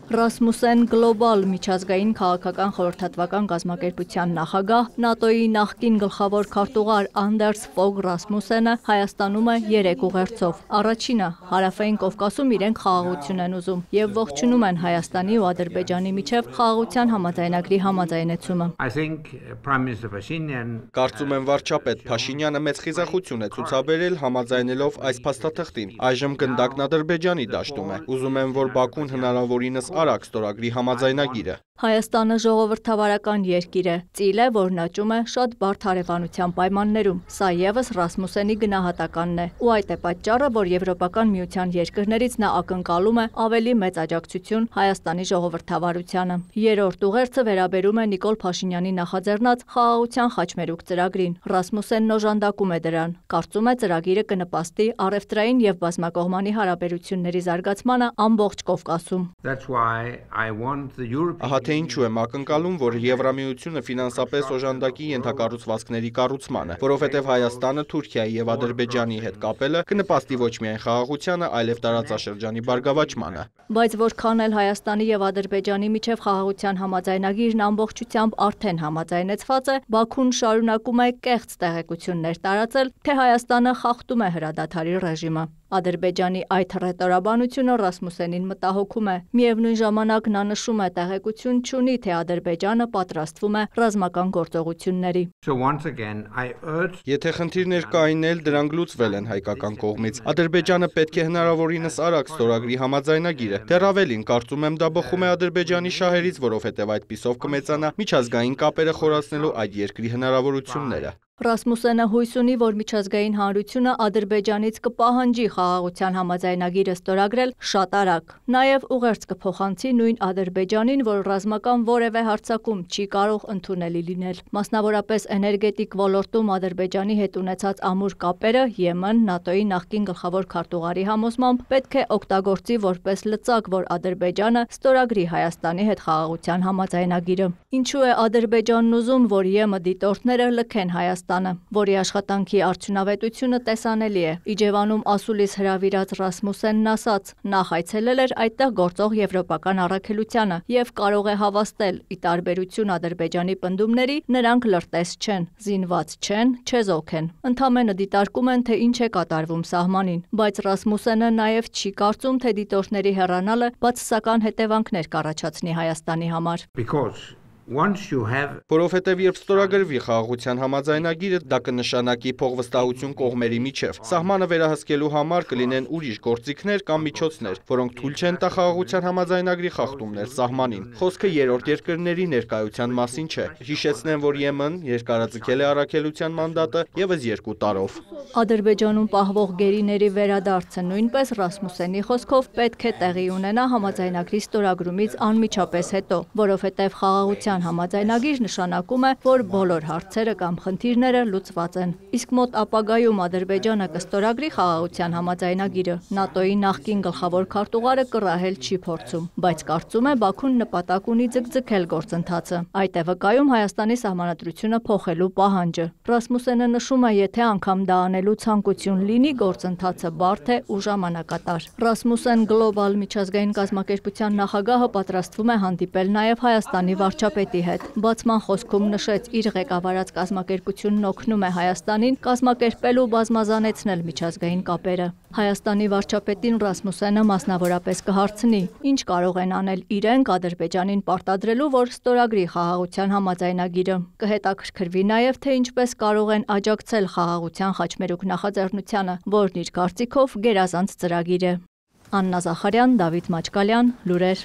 Ռասմուսեն գլոբալ միջազգային քաղաքական խորհրդատվական կազմակերպության նախագահ, ՆԱՏՕ-ի նախկին գլխավոր քարտուղար Անդերս Ֆոգ Ռասմուսենը Հայաստանում է 3 ուղերձով։ Առաջինը Հարավային Կովկասում իրենք խաղաղություն են ուզում եւ ողջունում են Հայաստանի ու Ադրբեջանի միջև խաղաղության համաձայնագրի համաձայնեցումը։ Կարծում եմ վարչապետ Փաշինյանը մեծ խիզախություն է ցուցաբերել համաձայնելով այս փաստաթղթին։ Այժմ գնդակն Ադրբեջանի դաշտում է։ Ուզում եմ, որ Բաքուն հնարավորինս արագ ստորագրի համաձայնագիրը։ Հայաստանը ժողովրդավարական երկիր է, ծիլ է, որն աճում է շատ բարդ հարևանության պայմաններում։ Սա եւս Ռասմուսենի գնահատականն է, ու այդ է պատճառը, որ Եվրոպական միության երկրներից նա ակնկալում է ավելի մեծ աջակցություն Հայաստանի ժողովրդավարությանը։ Երրորդ ուղերձը վերաբերում է Նիկոլ Փաշինյանի նախաձեռնած խաղաղության խաչմերուկ ծրագրին։ Ռասմուսենն օժանդակում է դրան։ Կարծում է ծրագիրը կնպաստի առևտրային եւ բազմակողմանի հարաբերությունների զարգացմանը ամբողջ Կովկասում։ Ահա թե ինչու եմ ակնկալում, որ Եվրամիությունը ֆինանսապես օժանդակի ենթակառուցվածքների կառուցմանը, որովհետև Հայաստանը Թուրքիայի եւ Ադրբեջանի հետ կապելը կնպաստի ոչ միայն խաղաղությանը, այլև տարածաշրջանի բարգավաճմանը։ Բայց որքան էլ Հայաստանի եւ Ադրբեջանի միջև խաղաղության համաձայնագիրն ամբողջությամբ արդեն համաձայնեցված է, Բաքուն շարունակում է կեղծ տեղեկություններ տարածել, թե Հայաստանը խախտում է հրադադարի ռեժիմը։ Ադրբեջանի այդ հռետորաբանությունը Ռասմուսենին մտահոգում է։ Միևնույն ժամանակ նա նշում է տեղեկություն չունի, թե Ադրբեջանը պատրաստվում է ռազմական գործողությունների։ Եթե խնդիրներ կային էլ, դրանք լուծվել են հայկական կողմից։ Ադրբեջանը պետք է հնարավորինս արագ ստորագրի համաձայնագիրը։ Դեռ ավելին, կարծում եմ դա բխում է Ադրբեջանի շահերից, որովհետև այդպիսով կմեծանա միջազգային կապերը խորացնելու այդ երկրի հնարավորությունները։ Ռասմուսենը հույս ունի, որ միջազգային հանրությունը Ադրբեջանից կպահանջի խաղաղության համաձայնագիրը ստորագրել շատ արագ։ Նաև ուղերձ կփոխանցի նույն Ադրբեջանին, որ ռազմական որևէ հարձակում չի կարող ընդունելի լինել։ Մասնավորապես էներգետիկ ոլորտում Ադրբեջանի հետ ունեցած ամուր կապերը Եմեն ՆԱՏՕ-ի նախկին գլխավոր քարտուղարի համոզմամբ պետք է օգտագործի որպես լծակ, որ Ադրբեջանը ստորագրի Հայաստանի հետ խաղաղության համաձայնագիրը։ Ինչու է Ադրբեջանն ուզում, որ ԵՄ դիտորդները լքեն Հայաստանը, որի աշխատանքի արդյունավետությունը տեսանելի է։ Իջևանում ասուլիս հրավիրած Ռասմուսենն ասաց, նախ այցելել էր այդտեղ գործող եվրոպական առաքելությանը եւ կարող է հավաստել՝ ի տարբերություն Ադրբեջանի պնդումների, նրանք լրտես չեն, զինված չեն, չեզոք են։ Ընդամենը դիտարկում են, թե ինչ է կատարվում սահմանին, բայց Ռասմուսենը նաեւ չի կարծում, թե դիտորդների հեռանալը բացասական հետևանքներ կառաջացնի Հայաստանի համար։ Որովհետև երբ ստորագրվի խաղաղության համաձայնագիրը, դա կնշանակի փոխվստահություն կողմերի միջև։ Սահմանը վերահսկելու համար կլինեն ուրիշ գործիքներ կամ միջոցներ, որոնք թույլ չեն տա խաղաղության համաձայնագրի խախտումներ սահմանին։ Խոսքը երրորդ երկրների ներկայության մասին չէ։ Հիշեցնեմ, որ ԵՄ-ն երկարաձգել է առաքելության մանդատը եւս 2 տարով։ Ադրբեջանում պահվող գերիների վերադարձը նույնպես Ռասմուսենի խոսքով պետք է տեղի ունենա համաձայնագրի ստորագրումից անմիջապես հետո, որովհետև խաղաղության համաձայնագիր նշանակում է, որ բոլոր հարցերը կամ խնդիրները լուծված են։ Իսկ մոտ ապագայում Ադրբեջանը կստորագրի խաղաղության համաձայնագիրը, ՆԱՏՕ-ի նախկին գլխավոր քարտուղարը կռահել չի փորձում, բայց կարծում է Բաքուն նպատակ ունի ձգձգել գործընթացը։ Այդ է վկայում Հայաստանի սահմանադրությունը փոխելու պահանջը։ Ռասմուսենը նշում է, եթե անգամ դա անելու ցանկություն լինի, գործընթացը բարդ է ու ժամանակատար։ Ռասմուսեն գլոբալ միջազգային կազմակերպության նախագահը պատրաստվում է հանդիպել նաև Հայաստանի վարչապետի հետ։ Բացման խոսքում նշեց, իր ղեկավարած կազմակերպությունն օգնում է Հայաստանին կազմակերպել ու բազմազանեցնել միջազգային կապերը։ Հայաստանի վարչապետին Ռասմուսենը մասնավորապես կհարցնի, ինչ կարող են անել իրենք Ադրբեջանին պարտադրելու, որ ստորագրի խաղաղության համաձայնագիրը։ Կհետաքրքրվի նաև, թե ինչպես կարող են աջակցել խաղաղության խաչմերուկ նախաձեռնությանը, որն իր կարծիքով գերազանց ծրագիր է։ Աննա Զախարյան, Դավիթ Մաչկալյան, լուրեր։